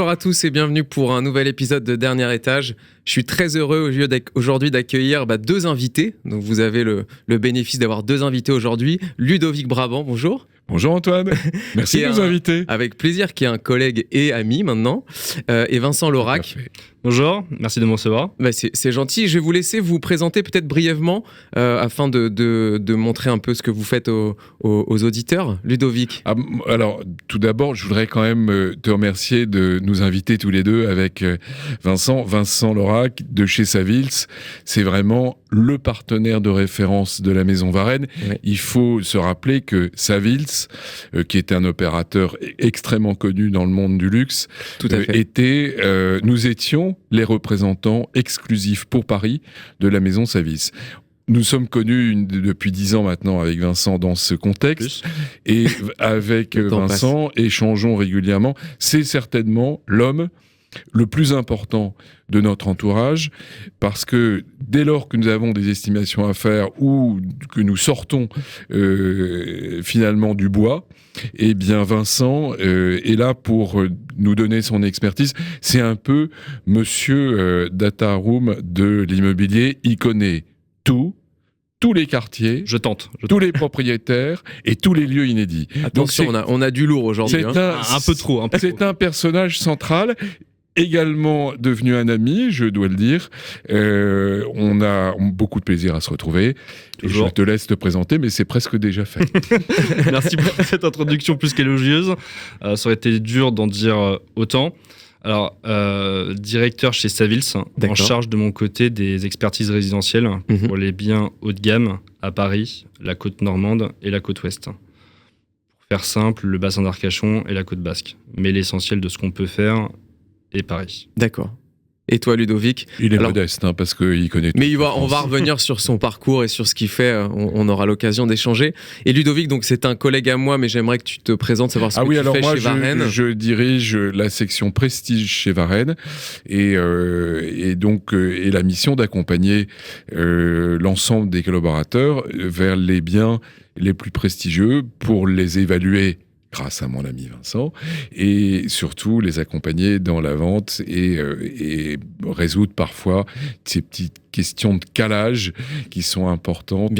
Bonjour à tous et bienvenue pour un nouvel épisode de Dernier Étage. Je suis très heureux aujourd'hui d'accueillir deux invités. Donc vous avez le bénéfice d'avoir deux invités aujourd'hui. Ludovic Brabant, bonjour. Bonjour Antoine, merci de nous inviter. Avec plaisir, qui est un collègue et ami maintenant. Et Vincent Laurac. Bonjour, merci de me recevoir. C'est gentil. Je vais vous laisser vous présenter peut-être brièvement afin de montrer un peu ce que vous faites aux auditeurs. Ludovic. Alors, tout d'abord, je voudrais quand même te remercier de nous inviter tous les deux avec Vincent Laurac de chez Savills. C'est vraiment le partenaire de référence de la Maison Varenne. Oui. Il faut se rappeler que Savills, qui est un opérateur extrêmement connu dans le monde du luxe, nous étions les représentants exclusifs pour Paris de la Maison Savills. Nous sommes connus depuis 10 ans maintenant avec Vincent dans ce contexte. Et avec Vincent, échangeons régulièrement. C'est certainement l'homme le plus important de notre entourage, parce que dès lors que nous avons des estimations à faire ou que nous sortons finalement du bois, eh bien Vincent est là pour nous donner son expertise. C'est un peu monsieur Data Room de l'immobilier. Il connaît tout. Tous les quartiers, je tente. Tous les propriétaires et tous les lieux inédits. Attention, donc on a du lourd aujourd'hui. Un peu trop. C'est un personnage central, également devenu un ami, je dois le dire. On a beaucoup de plaisir à se retrouver. Je te laisse te présenter, mais c'est presque déjà fait. Merci pour cette introduction plus qu'élogieuse. Ça aurait été dur d'en dire autant. Alors, directeur chez Savills, en charge de mon côté des expertises résidentielles pour les biens haut de gamme à Paris, la côte normande et la côte ouest. Pour faire simple, le bassin d'Arcachon et la côte basque. Mais l'essentiel de ce qu'on peut faire est Paris. D'accord. Et toi, Ludovic? Il est modeste, parce qu'il connaît tout. Mais on va revenir sur son parcours et sur ce qu'il fait. On aura l'occasion d'échanger. Et Ludovic, donc c'est un collègue à moi, mais j'aimerais que tu te présentes, savoir ce que tu fais chez Varenne. Je dirige la section Prestige chez Varenne et la mission d'accompagner l'ensemble des collaborateurs vers les biens les plus prestigieux pour les évaluer grâce à mon ami Vincent, et surtout les accompagner dans la vente et résoudre parfois ces petites questions de calage qui sont importantes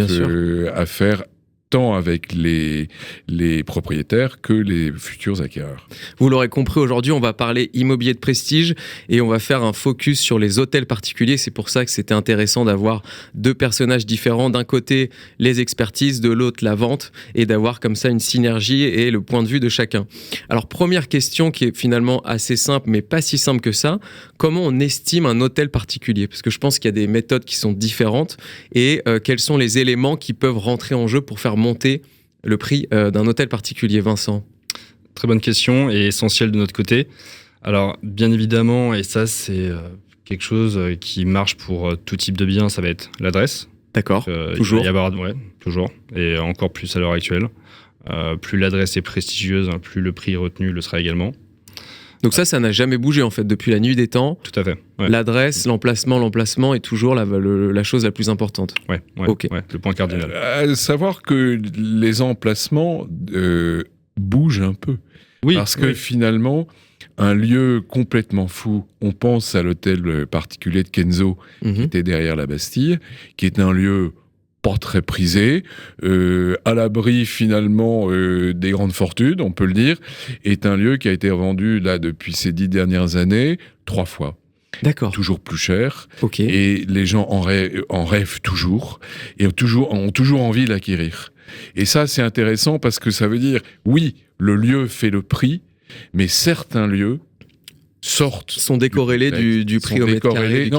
à faire tant avec les propriétaires que les futurs acquéreurs. Vous l'aurez compris, aujourd'hui, on va parler immobilier de prestige et on va faire un focus sur les hôtels particuliers. C'est pour ça que c'était intéressant d'avoir deux personnages différents. D'un côté, les expertises, de l'autre, la vente, et d'avoir comme ça une synergie et le point de vue de chacun. Alors, première question qui est finalement assez simple, mais pas si simple que ça. Comment on estime un hôtel particulier? Parce que je pense qu'il y a des méthodes qui sont différentes et quels sont les éléments qui peuvent rentrer en jeu pour faire monter le prix d'un hôtel particulier, Vincent? Très bonne question et essentielle de notre côté. Alors, bien évidemment, et ça, c'est quelque chose qui marche pour tout type de bien, ça va être l'adresse. D'accord, toujours. Toujours, et encore plus à l'heure actuelle. Plus l'adresse est prestigieuse, plus le prix retenu le sera également. Donc ça n'a jamais bougé en fait depuis la nuit des temps. Tout à fait. Ouais. L'adresse, l'emplacement est toujours la chose la plus importante. Ouais, le point cardinal. Savoir que les emplacements bougent un peu. Oui. Parce que finalement, un lieu complètement fou, on pense à l'hôtel particulier de Kenzo, qui était derrière la Bastille, qui est un lieu pas très prisé, à l'abri finalement des grandes fortunes, on peut le dire, est un lieu qui a été revendu là depuis ces 10 dernières années 3 fois. D'accord. Toujours plus cher. Okay. Et les gens en rêvent toujours et ont toujours envie de l'acquérir. Et ça, c'est intéressant parce que ça veut dire, oui, le lieu fait le prix, mais certains lieux sont décorrélés du prix au mètre carré.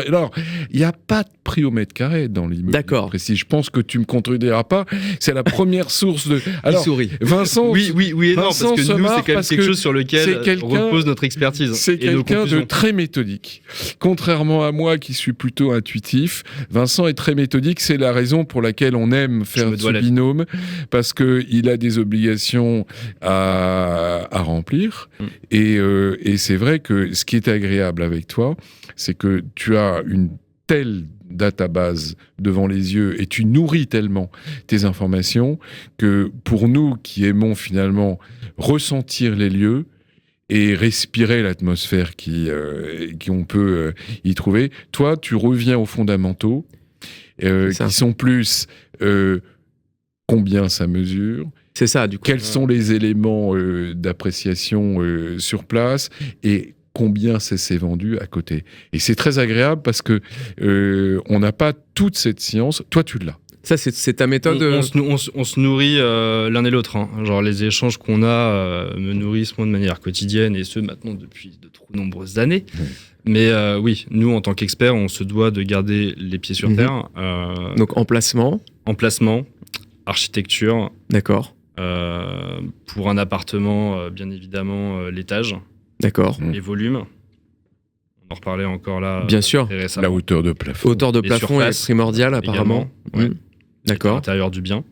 Alors, il n'y a pas de prix au mètre carré dans l'immobilier précis. Je pense que tu me contrediras pas. C'est la première source de. Alors, il sourit. Vincent. Oui, non, parce que nous, c'est quand même quelque chose sur lequel repose notre expertise. C'est quelqu'un de très méthodique. Contrairement à moi, qui suis plutôt intuitif, Vincent est très méthodique. C'est la raison pour laquelle on aime faire ce binôme, parce que il a des obligations à remplir et c'est vrai que ce qui est agréable avec toi, c'est que tu as une telle database devant les yeux et tu nourris tellement tes informations que pour nous qui aimons finalement ressentir les lieux, et respirer l'atmosphère qu'on peut y trouver. Toi, tu reviens aux fondamentaux, qui sont plus combien ça mesure. C'est ça, du coup. Quels sont les éléments d'appréciation sur place et combien c'est vendu à côté. Et c'est très agréable parce que on n'a pas toute cette science. Toi, tu l'as. Ça, c'est ta méthode. On se nourrit l'un et l'autre. Hein. Genre, les échanges qu'on a me nourrissent moi de manière quotidienne, et ce, maintenant, depuis de trop nombreuses années. Mais oui, nous, en tant qu'experts, on se doit de garder les pieds sur terre. Donc, emplacement, architecture. D'accord. Pour un appartement, bien évidemment, l'étage. D'accord. Les volumes. On en reparlait encore là. Bien sûr. La hauteur de plafond. Hauteur de plafond est primordiale, apparemment. Ouais. D'accord. L'intérieur du bien.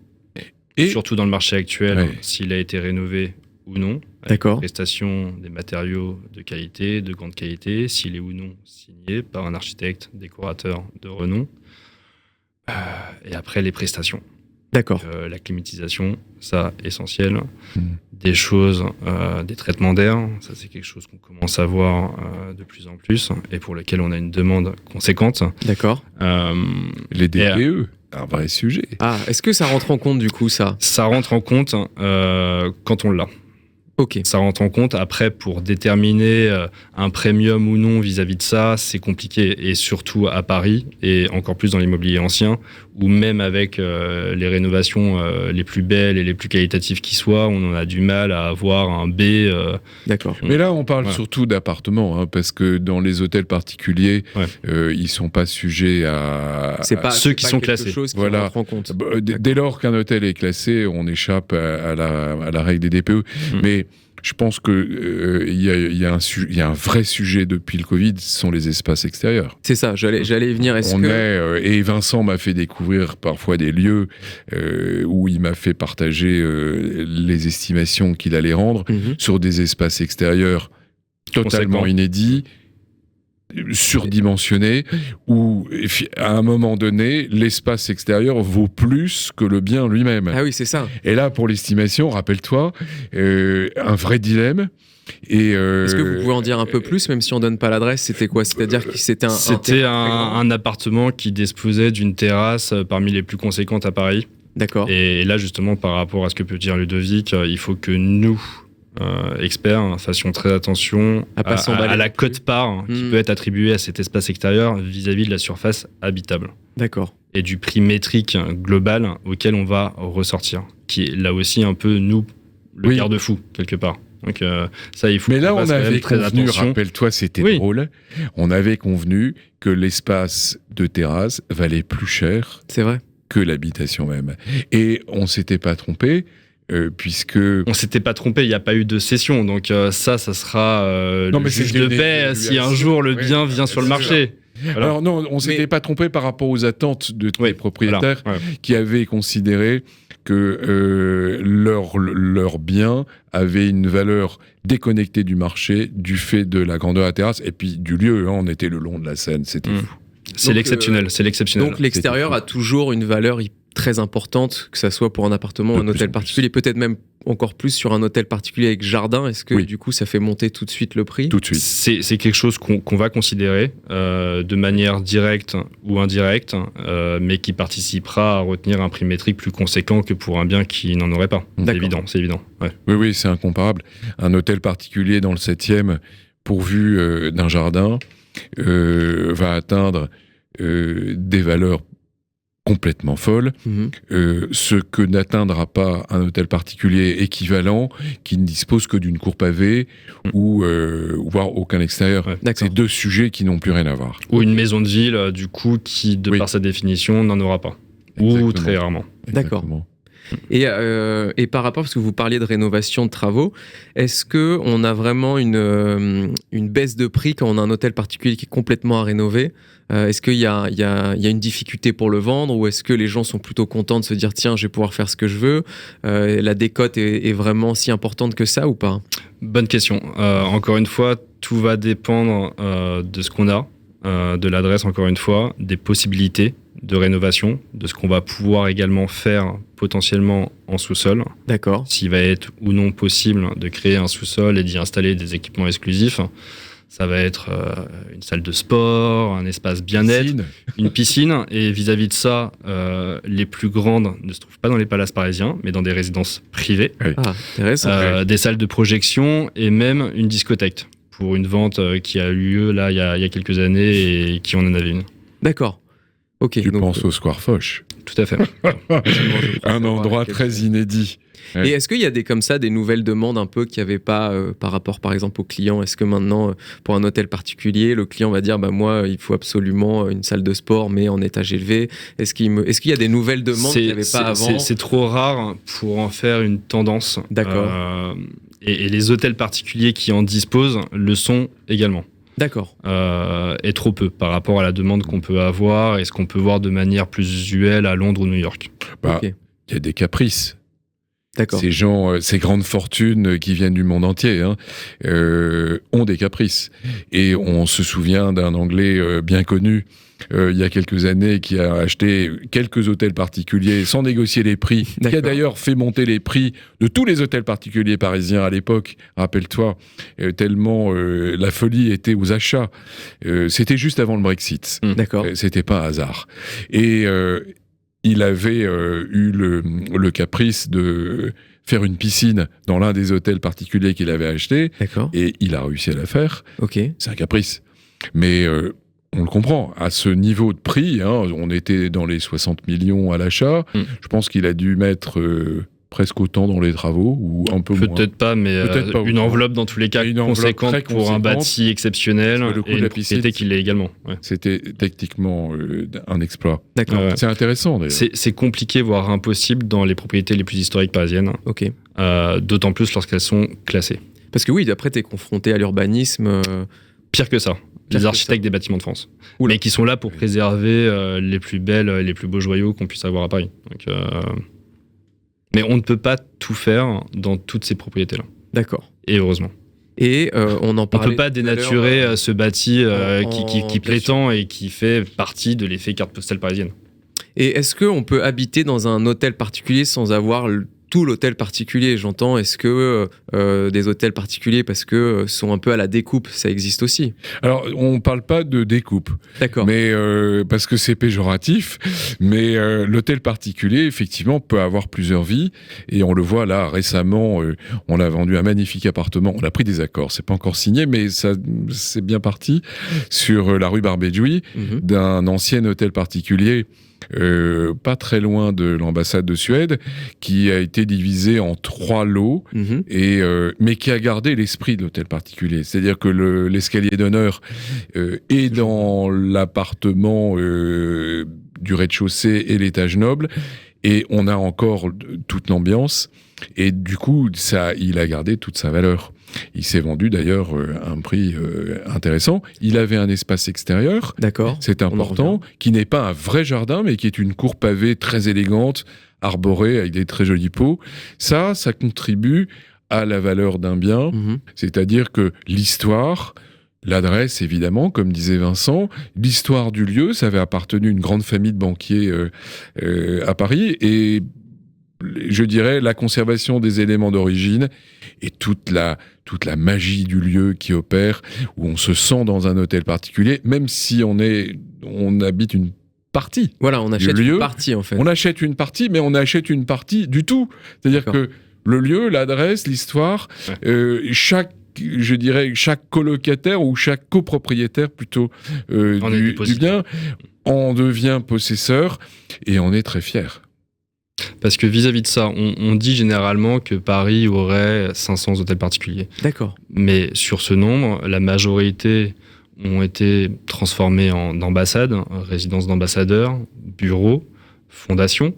Et surtout dans le marché actuel, s'il a été rénové ou non. D'accord. Prestation des matériaux de qualité, de grande qualité, s'il est ou non signé par un architecte, décorateur de renom. Et après, les prestations. D'accord. La climatisation, ça, essentiel. Des choses, des traitements d'air, ça c'est quelque chose qu'on commence à voir de plus en plus et pour lequel on a une demande conséquente. D'accord. Les DPE, un vrai sujet. Ah, est-ce que ça rentre en compte du coup, ça ? Ça rentre en compte quand on l'a. Ok. Ça rentre en compte. Après, pour déterminer un premium ou non vis-à-vis de ça, c'est compliqué. Et surtout à Paris, et encore plus dans l'immobilier ancien, où même avec les rénovations les plus belles et les plus qualitatives qui soient, on en a du mal à avoir un B. D'accord. Mais là, on parle surtout d'appartements, hein, parce que dans les hôtels particuliers, ils sont pas sujets à... C'est pas ceux qui sont classés. Chose qui rentre en compte. Dès lors qu'un hôtel est classé, on échappe à la règle des DPE. Mais je pense que y a un vrai sujet depuis le Covid, ce sont les espaces extérieurs. C'est ça, j'allais y venir. Et Vincent m'a fait découvrir parfois des lieux où il m'a fait partager les estimations qu'il allait rendre sur des espaces extérieurs totalement inédits, surdimensionné, où à un moment donné, l'espace extérieur vaut plus que le bien lui-même. Ah oui, c'est ça. Et là, pour l'estimation, rappelle-toi, un vrai dilemme. Est-ce que vous pouvez en dire un peu plus, même si on donne pas l'adresse? C'était quoi? C'est-à-dire que c'était un appartement qui disposait d'une terrasse parmi les plus conséquentes à Paris. D'accord. Et là, justement, par rapport à ce que peut dire Ludovic, il faut que nous, experts, fassions très attention à la quote-part qui peut être attribuée à cet espace extérieur vis-à-vis de la surface habitable. D'accord. Et du prix métrique global auquel on va ressortir, qui est là aussi un peu, nous, le garde-fou, quelque part. Donc ça, il faut. Mais là, on avait convenu, rappelle-toi, c'était drôle, on avait convenu que l'espace de terrasse valait plus cher que l'habitation même. Et on s'était pas trompé. Puisque... On s'était pas trompé, il n'y a pas eu de cession, donc ça sera le juge de paix si un jour le bien vient sur le marché. Voilà. Alors non, on s'était pas trompé par rapport aux attentes de tous les propriétaires qui avaient considéré que leur bien avait une valeur déconnectée du marché du fait de la grandeur de la terrasse et puis du lieu. On était le long de la Seine, c'était fou. C'est l'exceptionnel, c'est l'exceptionnel. Donc l'extérieur a toujours une valeur très importante, que ça soit pour un appartement ou un hôtel particulier, peut-être même encore plus sur un hôtel particulier avec jardin. Est-ce que du coup ça fait monter tout de suite le prix? Tout de suite. C'est quelque chose qu'on va considérer de manière directe ou indirecte, mais qui participera à retenir un prix métrique plus conséquent que pour un bien qui n'en aurait pas. C'est évident. Ouais. Oui, c'est incomparable. Un hôtel particulier dans le 7e, pourvu d'un jardin, va atteindre des valeurs complètement folle, ce que n'atteindra pas un hôtel particulier équivalent qui ne dispose que d'une cour pavée ou voire aucun extérieur. C'est deux sujets qui n'ont plus rien à voir. Ou une maison de ville, du coup, qui, par sa définition, n'en aura pas. Exactement. Ou très rarement. D'accord. Et par rapport, parce que vous parliez de rénovation de travaux, est-ce qu'on a vraiment une baisse de prix quand on a un hôtel particulier qui est complètement à rénover? Est-ce qu'il y a une difficulté pour le vendre, ou est-ce que les gens sont plutôt contents de se dire tiens, je vais pouvoir faire ce que je veux? La décote est vraiment si importante que ça ou pas? Bonne question. Encore une fois, tout va dépendre de ce qu'on a, de l'adresse, encore une fois, des possibilités de rénovation, de ce qu'on va pouvoir également faire potentiellement en sous-sol. D'accord. S'il va être ou non possible de créer un sous-sol et d'y installer des équipements exclusifs. Ça va être une salle de sport, un espace bien-être, une piscine. Et vis-à-vis de ça, les plus grandes ne se trouvent pas dans les palaces parisiens, mais dans des résidences privées. Oui. Ah, intéressant. Des salles de projection et même une discothèque pour une vente qui a eu lieu là, il y a quelques années et qui en avait une. D'accord. Ok. Tu penses au Square Foch. Tout à fait. Un endroit très inédit. Et est-ce qu'il y a des nouvelles demandes un peu qu'il n'y avait pas par rapport par exemple aux clients? Est-ce que maintenant pour un hôtel particulier le client va dire moi il faut absolument une salle de sport mais en étage élevé? Est-ce qu'il y a des nouvelles demandes qu'il n'y avait pas avant? C'est trop rare pour en faire une tendance. D'accord. Et les hôtels particuliers qui en disposent le sont également. D'accord. Et trop peu par rapport à la demande qu'on peut avoir et ce qu'on peut voir de manière plus usuelle à Londres ou New York. Il y a des caprices. D'accord. Ces gens, ces grandes fortunes qui viennent du monde entier, ont des caprices. Et on se souvient d'un Anglais bien connu il y a quelques années qui a acheté quelques hôtels particuliers sans négocier les prix, qui a d'ailleurs fait monter les prix de tous les hôtels particuliers parisiens à l'époque, rappelle-toi, tellement la folie était aux achats. C'était juste avant le Brexit. D'accord. C'était pas un hasard. Et il avait eu le caprice de faire une piscine dans l'un des hôtels particuliers qu'il avait acheté. D'accord. Et il a réussi à la faire. Ok. C'est un caprice. Mais on le comprend. À ce niveau de prix, on était dans les 60 millions à l'achat. Je pense qu'il a dû mettre presque autant dans les travaux, ou un peu moins. Peut-être pas, mais une enveloppe dans tous les cas conséquente pour un bâti exceptionnel et une propriété qui l'est également. Ouais. C'était techniquement un exploit. D'accord. C'est intéressant d'ailleurs. C'est compliqué, voire impossible dans les propriétés les plus historiques parisiennes. Ok. D'autant plus lorsqu'elles sont classées. Parce que oui, après tu es confronté à l'urbanisme. Pire que ça. Les architectes des bâtiments de France. Mais qui sont là pour préserver les plus belles et les plus beaux joyaux qu'on puisse avoir à Paris. Donc, mais on ne peut pas tout faire dans toutes ces propriétés-là. D'accord. Et heureusement. Et on en parlait. On ne peut pas dénaturer ce bâti qui plaît tant et qui fait partie de l'effet carte postale parisienne. Et est-ce qu'on peut habiter dans un hôtel particulier sans avoir tout l'hôtel particulier? J'entends, est-ce que des hôtels particuliers, parce que sont un peu à la découpe, ça existe aussi? Alors, on ne parle pas de découpe. D'accord. Mais parce que c'est péjoratif. Mais l'hôtel particulier, effectivement, peut avoir plusieurs vies. Et on le voit là, récemment, on a vendu un magnifique appartement. On a pris des accords. C'est pas encore signé, mais ça, c'est bien parti. Sur la rue Barbédjoui, d'un ancien hôtel particulier. Pas très loin de l'ambassade de Suède, qui a été divisé en 3 lots, mais qui a gardé l'esprit de l'hôtel particulier. C'est-à-dire que l'escalier d'honneur est dans l'appartement du rez-de-chaussée et l'étage noble, et on a encore toute l'ambiance. Et du coup, il a gardé toute sa valeur. Il s'est vendu d'ailleurs à un prix intéressant. Il avait un espace extérieur, c'est important, qui n'est pas un vrai jardin, mais qui est une cour pavée très élégante, arborée avec des très jolis pots. Ça contribue à la valeur d'un bien, c'est-à-dire que l'histoire, l'adresse évidemment, comme disait Vincent, l'histoire du lieu, ça avait appartenu à une grande famille de banquiers à Paris, et je dirais la conservation des éléments d'origine et toute la magie du lieu qui opère, où on se sent dans un hôtel particulier, même si on habite une partie. Voilà, on achète une partie en fait. On achète une partie, mais on achète une partie du tout. C'est-à-dire que le lieu, l'adresse, l'histoire, chaque colocataire ou chaque copropriétaire plutôt du bien en devient possesseur, et on est très fier. Parce que vis-à-vis de ça, on dit généralement que Paris aurait 500 hôtels particuliers. D'accord. Mais sur ce nombre, la majorité ont été transformés en ambassades, résidences d'ambassadeurs, bureaux, fondations.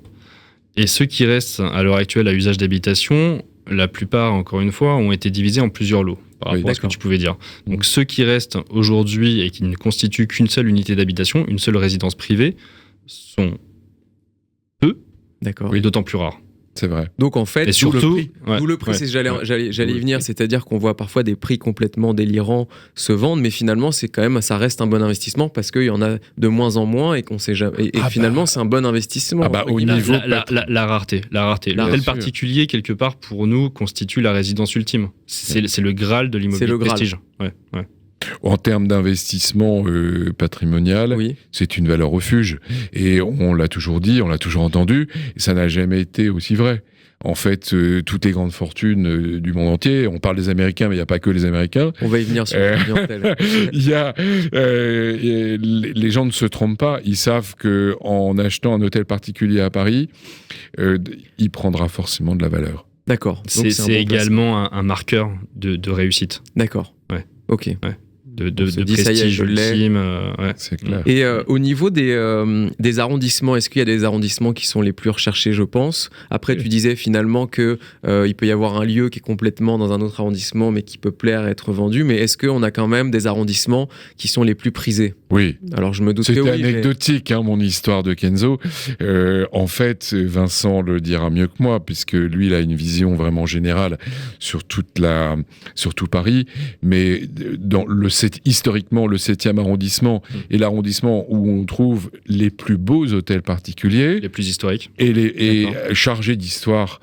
Et ceux qui restent à l'heure actuelle à usage d'habitation, la plupart, encore une fois, ont été divisés en plusieurs lots, par rapport à ce que tu pouvais dire. Donc ceux qui restent aujourd'hui et qui ne constituent qu'une seule unité d'habitation, une seule résidence privée, sont peu, et d'autant plus rares. C'est vrai. Donc en fait, et surtout, d'où le prix, j'allais y venir, c'est-à-dire qu'on voit parfois des prix complètement délirants se vendre, mais finalement ça reste un bon investissement parce qu'il y en a de moins en moins et qu'on sait jamais. Et finalement, c'est un bon investissement. Au niveau la rareté. L'hôtel particulier, quelque part, pour nous, constitue la résidence ultime. C'est le Graal de l'immobilier de prestige. Ouais. En termes d'investissement patrimonial, c'est une valeur refuge. Et on l'a toujours dit, on l'a toujours entendu, et ça n'a jamais été aussi vrai. En fait, toutes les grandes fortunes du monde entier, on parle des Américains, mais il n'y a pas que les Américains. On va y venir sur la clientèle. Les gens ne se trompent pas, ils savent qu'en achetant un hôtel particulier à Paris, il prendra forcément de la valeur. D'accord. C'est également un marqueur de réussite. D'accord. Ouais. Ok. Ouais. De prestige ultime. C'est clair. Et au niveau des arrondissements, est-ce qu'il y a des arrondissements qui sont les plus recherchés, je pense? Après, tu disais finalement qu'il peut y avoir un lieu qui est complètement dans un autre arrondissement, mais qui peut plaire et être vendu. Mais est-ce qu'on a quand même des arrondissements qui sont les plus prisés? Oui. Alors, je me doute que oui. C'était anecdotique, mon histoire de Kenzo. En fait, Vincent le dira mieux que moi, puisque lui, il a une vision vraiment générale sur tout Paris. Mais historiquement, le 7e arrondissement est l'arrondissement où on trouve les plus beaux hôtels particuliers. Les plus historiques. Et chargés d'histoire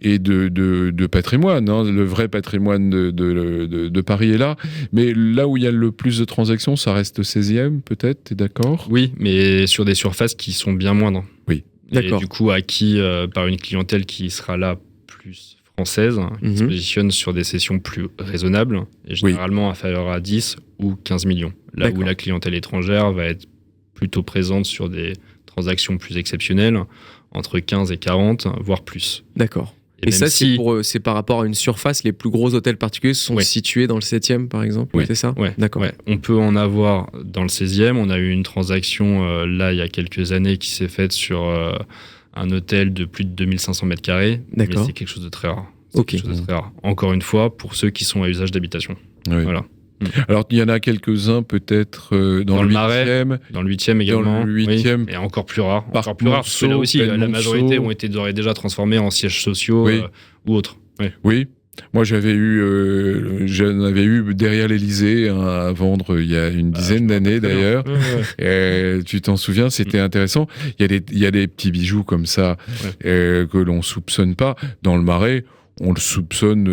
et de patrimoine. Le vrai patrimoine de Paris est là. Mais là où il y a le plus de transactions, ça reste 16e, peut-être, t'es d'accord? Oui, mais sur des surfaces qui sont bien moindres. Oui. D'accord. Et du coup, acquis par une clientèle qui sera là plus française, qui se positionne sur des cessions plus raisonnables, et généralement inférieures à 10 ou 15 millions. Là où la clientèle étrangère va être plutôt présente sur des transactions plus exceptionnelles, entre 15 et 40, voire plus. D'accord. Et ça, c'est par rapport à une surface, les plus gros hôtels particuliers sont situés dans le 7e, par exemple, c'est ça? Ouais. D'accord. Ouais. On peut en avoir dans le 16e. On a eu une transaction, là, il y a quelques années, qui s'est faite sur un hôtel de plus de 2500 mètres carrés. Mais c'est quelque chose de très rare. Quelque chose de très rare. Encore une fois, pour ceux qui sont à usage d'habitation. Oui. Voilà. Alors, il y en a quelques-uns peut-être dans le 8e. Marais, dans le 8e également. Dans le 8e. Et encore plus rare. Encore plus rare, parce que là aussi, la majorité ont été déjà transformés en sièges sociaux ou autres. Oui. Moi, j'en avais eu derrière l'Élysée à vendre il y a une dizaine d'années d'ailleurs. Tu t'en souviens, c'était intéressant. Il y a des petits bijoux comme ça que l'on soupçonne pas. Dans le Marais, on le soupçonne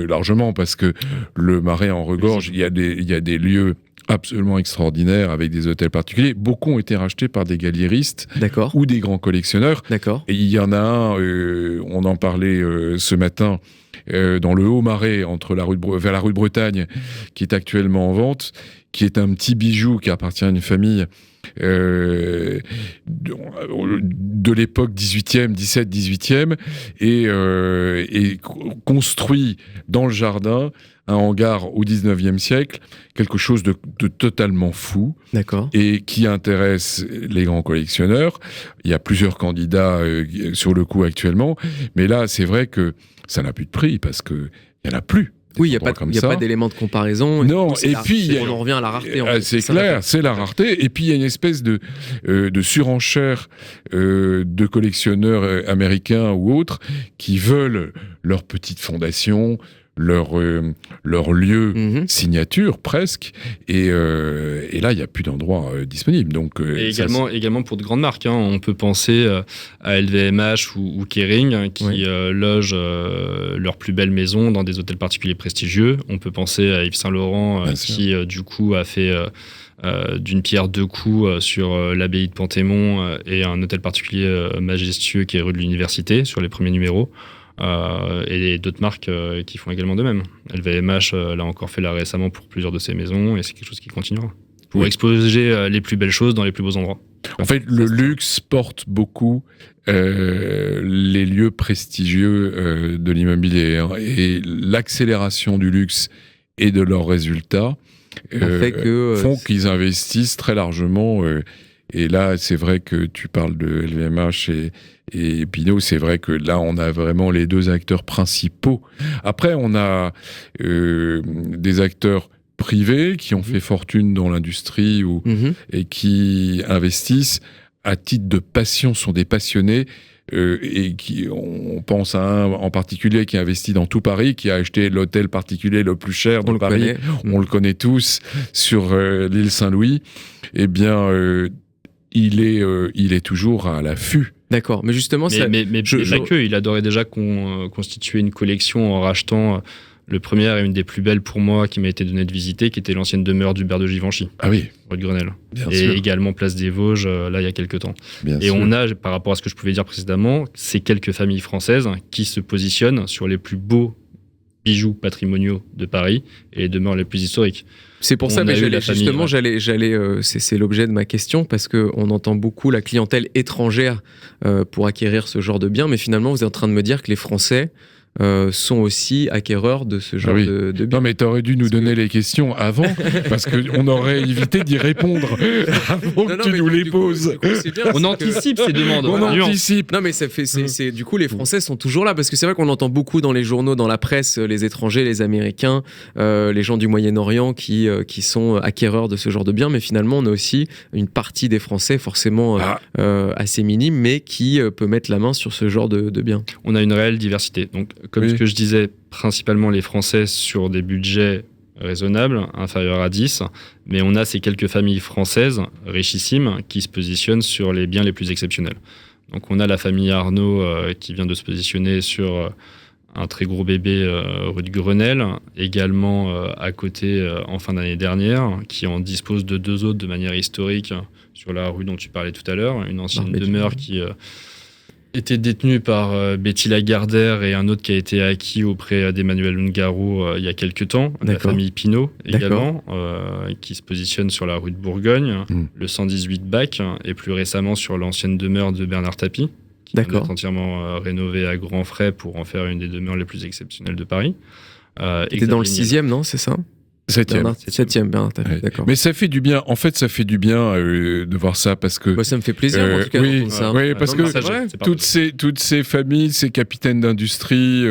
largement parce que le Marais en regorge. Il y a des lieux absolument extraordinaires avec des hôtels particuliers. Beaucoup ont été rachetés par des galléristes ou des grands collectionneurs. D'accord. Et il y en a un, on en parlait ce matin, dans le Haut-Marais, vers la rue de Bretagne, qui est actuellement en vente, qui est un petit bijou qui appartient à une famille de l'époque 17-18e, et construit dans le jardin un hangar au 19e siècle, quelque chose de totalement fou, et qui intéresse les grands collectionneurs. Il y a plusieurs candidats sur le coup actuellement, mais là, c'est vrai que ça n'a plus de prix, parce qu'il n'y en a plus. Oui, il n'y a pas d'élément de comparaison. Non, et puis on en revient à la rareté. C'est clair, c'est la rareté. Et puis il y a une espèce de surenchère de collectionneurs américains ou autres qui veulent leur petite fondation, leur lieu signature presque, et là il n'y a plus d'endroit disponible. Donc également pour de grandes marques, on peut penser à LVMH ou Kering qui logent leurs plus belles maisons dans des hôtels particuliers prestigieux. On peut penser à Yves Saint Laurent qui du coup a fait d'une pierre deux coups sur l'abbaye de Panthémon et un hôtel particulier majestueux qui est rue de l'Université sur les premiers numéros. Et d'autres marques qui font également de même. LVMH l'a encore fait là récemment pour plusieurs de ses maisons, et c'est quelque chose qui continuera pour exposer les plus belles choses dans les plus beaux endroits. En fait, le luxe porte beaucoup les lieux prestigieux de l'immobilier, et l'accélération du luxe et de leurs résultats font qu'ils investissent très largement. Et là, c'est vrai que tu parles de LVMH et Pinault, c'est vrai que là, on a vraiment les deux acteurs principaux. Après, on a des acteurs privés qui ont fait fortune dans l'industrie et qui investissent à titre de passion, sont des passionnés. Et on pense à un en particulier qui investit dans tout Paris, qui a acheté l'hôtel particulier le plus cher de Paris. On le connaît tous, sur l'île Saint-Louis. Eh bien, il est toujours à l'affût. D'accord, mais justement... Mais pas que, il adorait déjà constituer une collection en rachetant... Le premier est une des plus belles pour moi qui m'a été donnée de visiter, qui était l'ancienne demeure d'Hubert de Givenchy. Ah oui. Rue de Grenelle. Bien et sûr. Également Place des Vosges, là, il y a quelques temps. Bien et sûr. on a, par rapport à ce que je pouvais dire précédemment, ces quelques familles françaises qui se positionnent sur les plus beaux bijoux patrimoniaux de Paris et les demeures les plus historiques. C'est pour ça, mais c'est l'objet de ma question, parce qu'on entend beaucoup la clientèle étrangère pour acquérir ce genre de biens, mais finalement, vous êtes en train de me dire que les Français sont aussi acquéreurs de ce genre de biens. Non, mais t'aurais dû nous donner les questions avant, parce qu'on aurait évité d'y répondre avant que tu nous les poses. On anticipe ces demandes. On anticipe. Non, mais du coup, les Français sont toujours là, parce que c'est vrai qu'on entend beaucoup dans les journaux, dans la presse, les étrangers, les Américains, les gens du Moyen-Orient qui sont acquéreurs de ce genre de biens, mais finalement, on a aussi une partie des Français, forcément assez minime, mais qui peut mettre la main sur ce genre de biens. On a une réelle diversité. Donc, comme ce que je disais, principalement les Français sur des budgets raisonnables, inférieurs à 10, mais on a ces quelques familles françaises richissimes qui se positionnent sur les biens les plus exceptionnels. Donc on a la famille Arnaud qui vient de se positionner sur un très gros bébé rue de Grenelle, également à côté en fin d'année dernière, qui en dispose de 2 autres de manière historique sur la rue dont tu parlais tout à l'heure, une ancienne demeure qui... était détenu par Betty Lagardère et un autre qui a été acquis auprès d'Emmanuel Ungaro il y a quelques temps, la famille Pinault également, qui se positionne sur la rue de Bourgogne, le 118 Bac, et plus récemment sur l'ancienne demeure de Bernard Tapie, qui est entièrement rénovée à grands frais pour en faire une des demeures les plus exceptionnelles de Paris. C'était dans le 6e, non, c'est ça ? 7e, d'accord. Mais ça fait du bien. En fait, ça fait du bien de voir ça, parce que ça me fait plaisir en tout cas d'entendre ça. Oui, parce que toutes ces familles, ces capitaines d'industrie,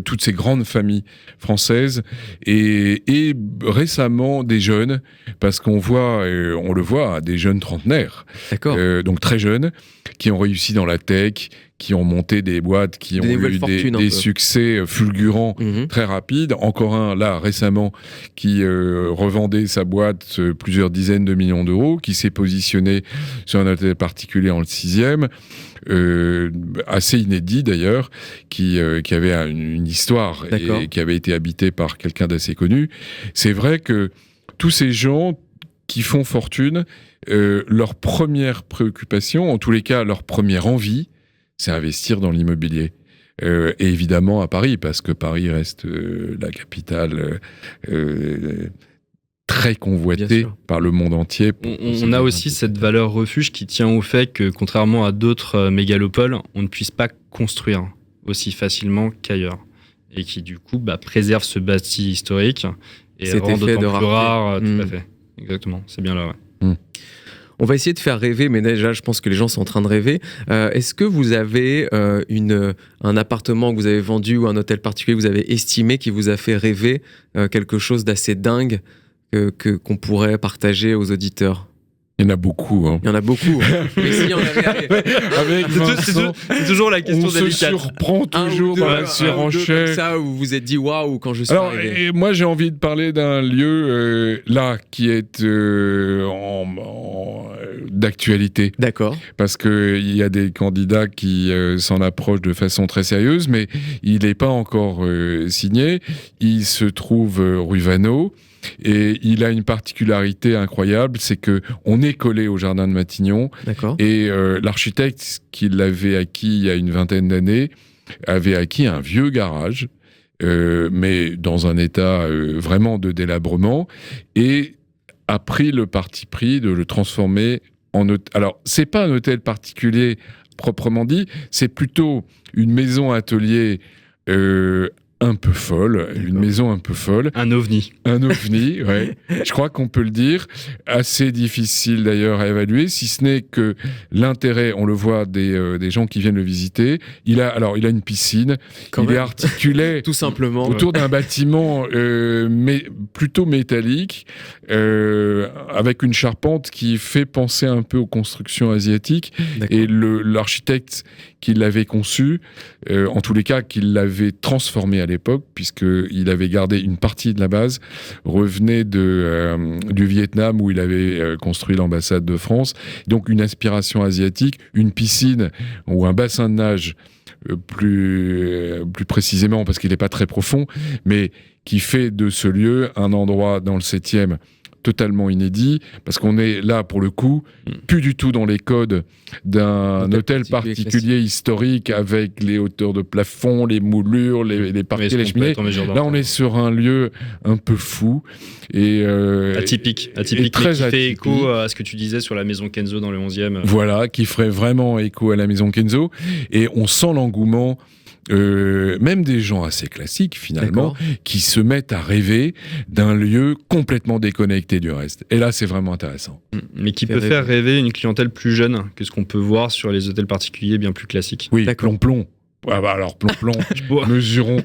toutes ces grandes familles françaises, et récemment des jeunes, parce qu'on le voit, des jeunes trentenaires, donc très jeunes, qui ont réussi dans la tech, qui ont monté des boîtes, qui ont eu des succès fulgurants très rapides. Encore un, là, récemment, qui revendait sa boîte plusieurs dizaines de millions d'euros, qui s'est positionné sur un hôtel particulier en le 6e, assez inédit d'ailleurs, qui avait une histoire et qui avait été habité par quelqu'un d'assez connu. C'est vrai que tous ces gens qui font fortune, leur première préoccupation, en tous les cas leur première envie, c'est investir dans l'immobilier. Et évidemment à Paris, parce que Paris reste la capitale très convoitée par le monde entier. On a aussi cette valeur refuge qui tient au fait que, contrairement à d'autres mégalopoles, on ne puisse pas construire aussi facilement qu'ailleurs. Et qui, du coup, préserve ce bâti historique et rend d'autant plus rare. Tout à fait. Exactement, c'est bien là, On va essayer de faire rêver, mais déjà, je pense que les gens sont en train de rêver. Est-ce que vous avez un appartement que vous avez vendu ou un hôtel particulier que vous avez estimé qui vous a fait rêver, quelque chose d'assez dingue qu'on pourrait partager aux auditeurs ? Il y en a beaucoup. Il y en a beaucoup. Mais si, avec Vincent, c'est toujours la question délicate. On se surprend toujours dans la surenchère. Comme ça, où vous vous êtes dit waouh quand je suis arrivé. Et moi, j'ai envie de parler d'un lieu là qui est d'actualité. D'accord. Parce qu'il y a des candidats qui s'en approchent de façon très sérieuse, mais il n'est pas encore signé. Il se trouve rue Vaneau. Et il a une particularité incroyable, c'est que on est collé au jardin de Matignon. D'accord. Et l'architecte qui l'avait acquis il y a une vingtaine d'années avait acquis un vieux garage, mais dans un état vraiment de délabrement, et a pris le parti pris de le transformer en hôtel. Alors, c'est pas un hôtel particulier proprement dit, c'est plutôt une maison atelier un peu folle, une maison un peu folle. Un ovni. Un ovni, ouais. Je crois qu'on peut le dire. Assez difficile d'ailleurs à évaluer, si ce n'est que l'intérêt, on le voit des gens qui viennent le visiter. Il a une piscine. Est articulé tout simplement autour d'un bâtiment mais plutôt métallique, avec une charpente qui fait penser un peu aux constructions asiatiques. D'accord. Et l'architecte qui l'avait conçu, en tous les cas, qui l'avait transformé à l'époque, puisqu'il avait gardé une partie de la base, revenait du Vietnam où il avait construit l'ambassade de France. Donc une inspiration asiatique, une piscine ou un bassin de nage plus précisément, parce qu'il n'est pas très profond, mais qui fait de ce lieu un endroit dans le 7e totalement inédit, parce qu'on est là, pour le coup, plus du tout dans les codes d'un hôtel particulier historique, avec les hauteurs de plafond, les moulures, les parquets, les cheminées. Là, on est sur un lieu un peu fou. Et, atypique, et très qui fait écho à ce que tu disais sur la maison Kenzo dans le 11e. Voilà, qui ferait vraiment écho à la maison Kenzo. Et on sent l'engouement même des gens assez classiques finalement, qui se mettent à rêver d'un lieu complètement déconnecté du reste. Et là, c'est vraiment intéressant. Mais qui peut faire rêver une clientèle plus jeune que ce qu'on peut voir sur les hôtels particuliers bien plus classiques. Oui, plomb. Ah bah alors, plomb, mesurons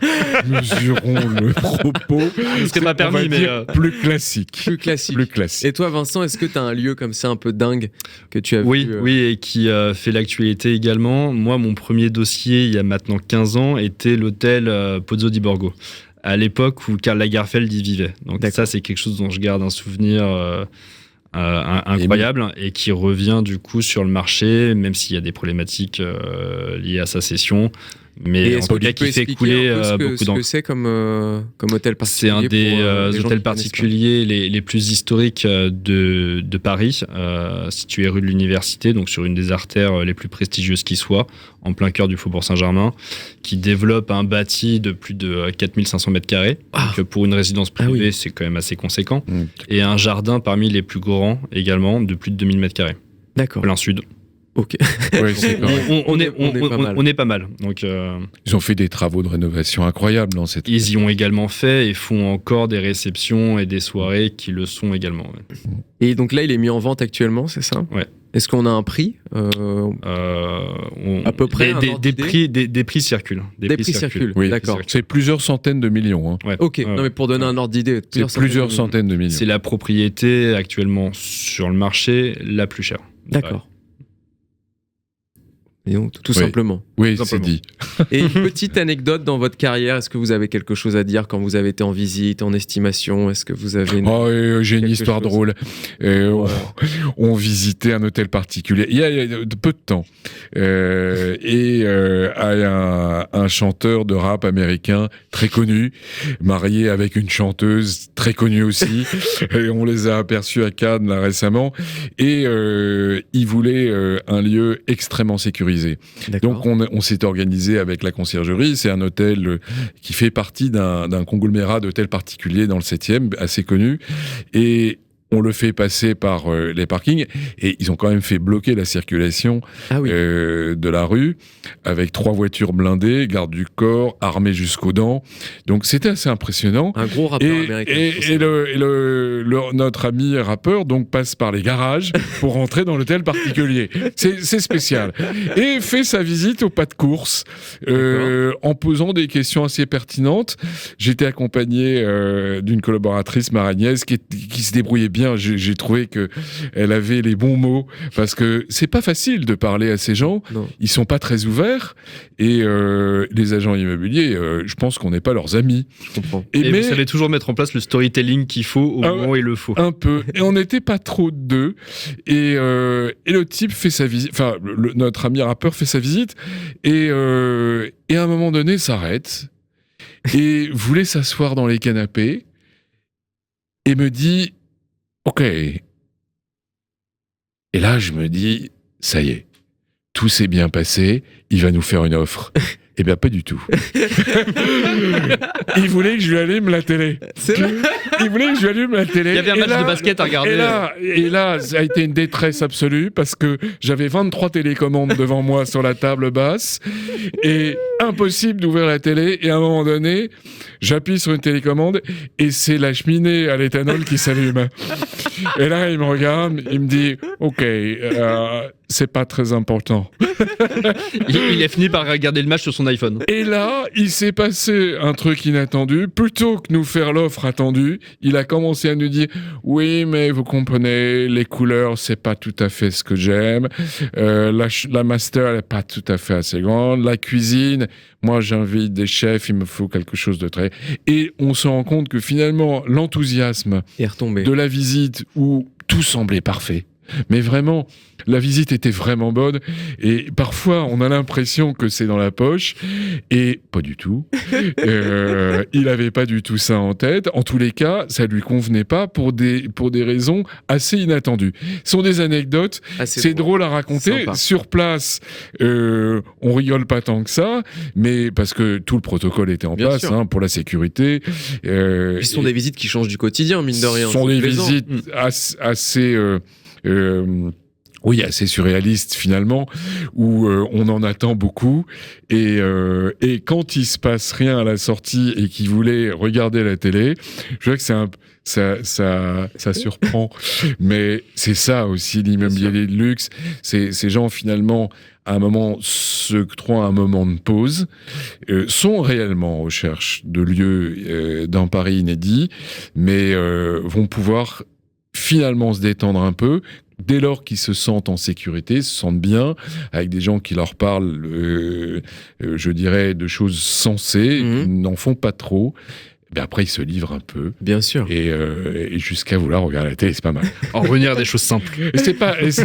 le propos. Ce serait pas permis, mais plus classique. Et toi, Vincent, est-ce que tu as un lieu comme ça un peu dingue que tu as vu Oui, et qui fait l'actualité également. Moi, mon premier dossier, il y a maintenant 15 ans, était l'hôtel Pozzo di Borgo, à l'époque où Karl Lagerfeld y vivait. Donc ça, c'est quelque chose dont je garde un souvenir incroyable et qui revient du coup sur le marché, même s'il y a des problématiques liées à sa cession, mais en tout cas qui fait couler beaucoup d'encre. Ce que c'est comme hôtel particulier? C'est un des hôtels particuliers les plus historiques de Paris, situé rue de l'Université, donc sur une des artères les plus prestigieuses qui soit, en plein cœur du Faubourg Saint-Germain, qui développe un bâti de plus de 4500 mètres carrés. Donc pour une résidence privée, c'est quand même assez conséquent. Et un jardin parmi les plus grands également, de plus de 2000 mètres carrés. D'accord. Plein sud. Ok. Ouais, on est pas mal. Donc, ils ont fait des travaux de rénovation incroyables dans cette. Ils y ont également fait et font encore des réceptions et des soirées qui le sont également. Ouais. Et donc là, il est mis en vente actuellement, c'est ça? Ouais. Est-ce qu'on a un prix à peu près des prix circulent. Des prix circulent. Oui, d'accord. C'est plusieurs centaines de millions. Hein. Ouais. Ok. Non, mais pour donner un ordre d'idée, plusieurs centaines de millions. C'est la propriété actuellement sur le marché la plus chère. D'accord. Et donc, tout simplement. Oui, c'est dit. Et une petite anecdote dans votre carrière, est-ce que vous avez quelque chose à dire quand vous avez été en visite, en estimation? Est-ce que vous avez j'ai une histoire drôle. On visitait un hôtel particulier il y a peu de temps. Un chanteur de rap américain très connu, marié avec une chanteuse très connue aussi. Et on les a aperçus à Cannes là, récemment. Et il voulait un lieu extrêmement sécurisé. Donc on s'est organisé avec la conciergerie. C'est un hôtel qui fait partie d'un conglomérat d'hôtels particuliers dans le 7e, assez connu. Et on le fait passer par les parkings, et ils ont quand même fait bloquer la circulation de la rue, avec 3 voitures blindées, garde du corps, armés jusqu'aux dents. Donc c'était assez impressionnant. Un gros rappeur américain. Et notre ami rappeur donc passe par les garages pour rentrer dans l'hôtel particulier. C'est spécial. Et fait sa visite au pas de course, en posant des questions assez pertinentes. J'étais accompagné d'une collaboratrice, Maragnès, qui se débrouillait bien. J'ai trouvé qu'elle avait les bons mots, parce que c'est pas facile de parler à ces gens. Non. Ils sont pas très ouverts, et les agents immobiliers, je pense qu'on n'est pas leurs amis. Je comprends. Mais vous savez toujours mettre en place le storytelling qu'il faut au moment où il le faut. Un peu. Et on n'était pas trop deux. Et le type fait sa visite, enfin notre ami rappeur fait sa visite, et à un moment donné s'arrête et voulait s'asseoir dans les canapés et me dit: ok. Et là, je me dis, ça y est, tout s'est bien passé, il va nous faire une offre. Eh bien, pas du tout. Il voulait que je lui allume la télé. Il voulait que je lui allume la télé. Il y avait un match de basket à regarder. Et là, ça a été une détresse absolue, parce que j'avais 23 télécommandes devant moi sur la table basse. Et impossible d'ouvrir la télé. Et à un moment donné, j'appuie sur une télécommande et c'est la cheminée à l'éthanol qui s'allume. Et là, il me regarde, il me dit « Ok, c'est pas très important. » Il a fini par regarder le match sur son iPhone. Et là, il s'est passé un truc inattendu. Plutôt que nous faire l'offre attendue, il a commencé à nous dire « Oui, mais vous comprenez, les couleurs, c'est pas tout à fait ce que j'aime. La master, elle est pas tout à fait assez grande. La cuisine, moi, j'invite des chefs, il me faut quelque chose de très... » Et on se rend compte que finalement, l'enthousiasme de la visite où tout semblait parfait, mais vraiment, la visite était vraiment bonne et parfois on a l'impression que c'est dans la poche et pas du tout. Il n'avait pas du tout ça en tête. En tous les cas, ça lui convenait pas pour des raisons assez inattendues. Ce sont des anecdotes, c'est drôle à raconter. Sympa. Sur place, on rigole pas tant que ça, mais parce que tout le protocole était en place pour la sécurité. Ce sont des visites qui changent du quotidien, mine de rien. Ce sont des visites assez... assez surréaliste finalement, où on en attend beaucoup et quand il se passe rien à la sortie et qu'il voulait regarder la télé, je vois que ça surprend, mais c'est ça aussi l'immobilier de luxe, c'est ces gens finalement à un moment se croient un moment de pause, sont réellement en recherche de lieux dans Paris inédits, mais vont pouvoir finalement se détendre un peu, dès lors qu'ils se sentent en sécurité, se sentent bien, avec des gens qui leur parlent, je dirais, de choses sensées, n'en font pas trop. Ben après, ils se livrent un peu. Bien sûr. Et jusqu'à vouloir regarder la télé, c'est pas mal. En revenir à des choses simples. Et c'est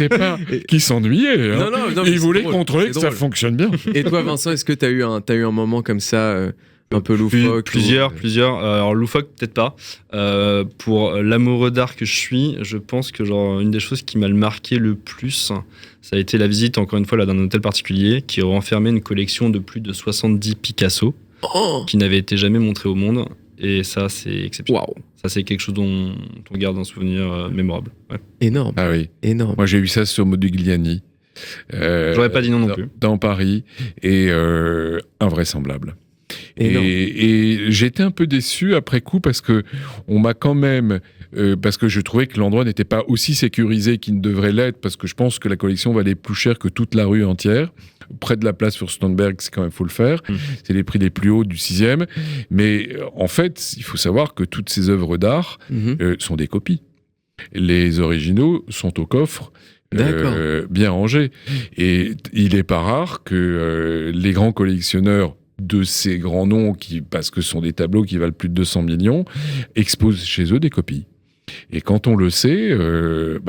pas qu'ils s'ennuyaient. Hein. Non, ils voulaient contrôler que ça fonctionne bien. Et toi, Vincent, est-ce que t'as eu un moment comme ça un peu loufoque? Plusieurs. Alors loufoque, peut-être pas. Pour l'amoureux d'art que je suis, je pense que une des choses qui m'a marqué le plus, ça a été la visite, encore une fois, là, d'un hôtel particulier qui renfermait une collection de plus de 70 Picasso qui n'avait été jamais montrée au monde. Et ça, c'est exceptionnel. Waouh. Ça, c'est quelque chose dont on garde un souvenir mémorable. Ouais. Énorme. Ah oui. Énorme. Moi, j'ai eu ça sur Modigliani. J'aurais pas dit non plus. Dans Paris. Et invraisemblable. Et j'étais un peu déçu après coup parce que on m'a quand même parce que je trouvais que l'endroit n'était pas aussi sécurisé qu'il ne devrait l'être, parce que je pense que la collection valait plus cher que toute la rue entière. Près de la place Furstenberg, c'est quand même, faut le faire. C'est les prix les plus hauts du 6e. Mais en fait, il faut savoir que toutes ces œuvres d'art sont des copies. Les originaux sont au coffre. Bien rangés. Et il n'est pas rare que les grands collectionneurs de ces grands noms, parce que ce sont des tableaux qui valent plus de 200 millions, exposent chez eux des copies. Et quand on le sait,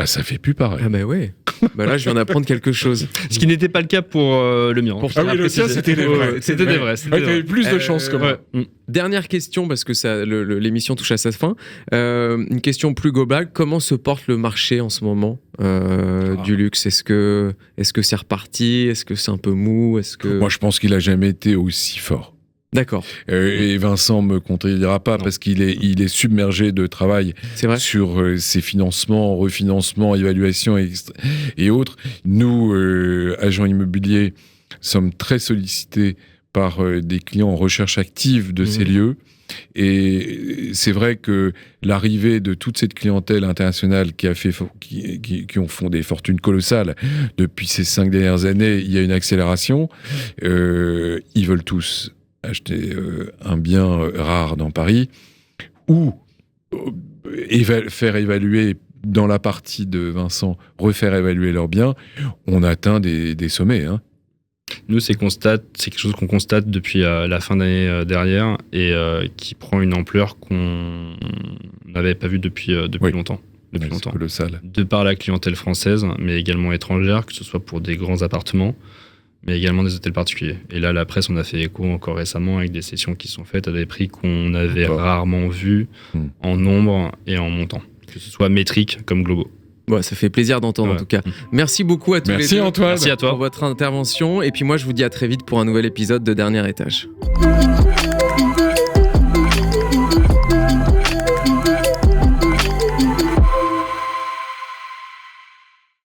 ça fait plus pareil. Ah bah ouais. Là, je viens d'apprendre quelque chose. Ce qui n'était pas le cas pour le mien. Le tien, c'était des vrais. C'était des vrais. T'avais plus de chance que moi. Dernière question, parce que l'émission touche à sa fin. Une question plus globale. Comment se porte le marché en ce moment du luxe? Est-ce que c'est reparti? Est-ce que c'est un peu mou? Moi, je pense qu'il n'a jamais été aussi fort. D'accord. Et Vincent me contredira pas, parce qu'il est submergé de travail sur ses financements, refinancements, évaluations et autres. Nous, agents immobiliers, sommes très sollicités par des clients en recherche active de ces lieux. Et c'est vrai que l'arrivée de toute cette clientèle internationale qui ont fait des fortunes colossales depuis ces 5 dernières années, il y a une accélération. Ils veulent tous acheter un bien rare dans Paris, ou faire évaluer, dans la partie de Vincent, refaire évaluer leurs biens. On atteint des sommets. Hein. Nous, c'est quelque chose qu'on constate depuis la fin d'année dernière, et qui prend une ampleur qu'on n'avait pas vue depuis longtemps. C'est colossal. De par la clientèle française, mais également étrangère, que ce soit pour des grands appartements, mais également des hôtels particuliers. Et là, la presse, on a fait écho encore récemment avec des sessions qui sont faites à des prix qu'on avait rarement vus en nombre et en montant, que ce soit métrique comme globaux. Bon, ça fait plaisir d'entendre en tout cas. Merci beaucoup à tous les deux. Merci Antoine. Merci à toi pour votre intervention. Et puis moi, je vous dis à très vite pour un nouvel épisode de Dernier Étage.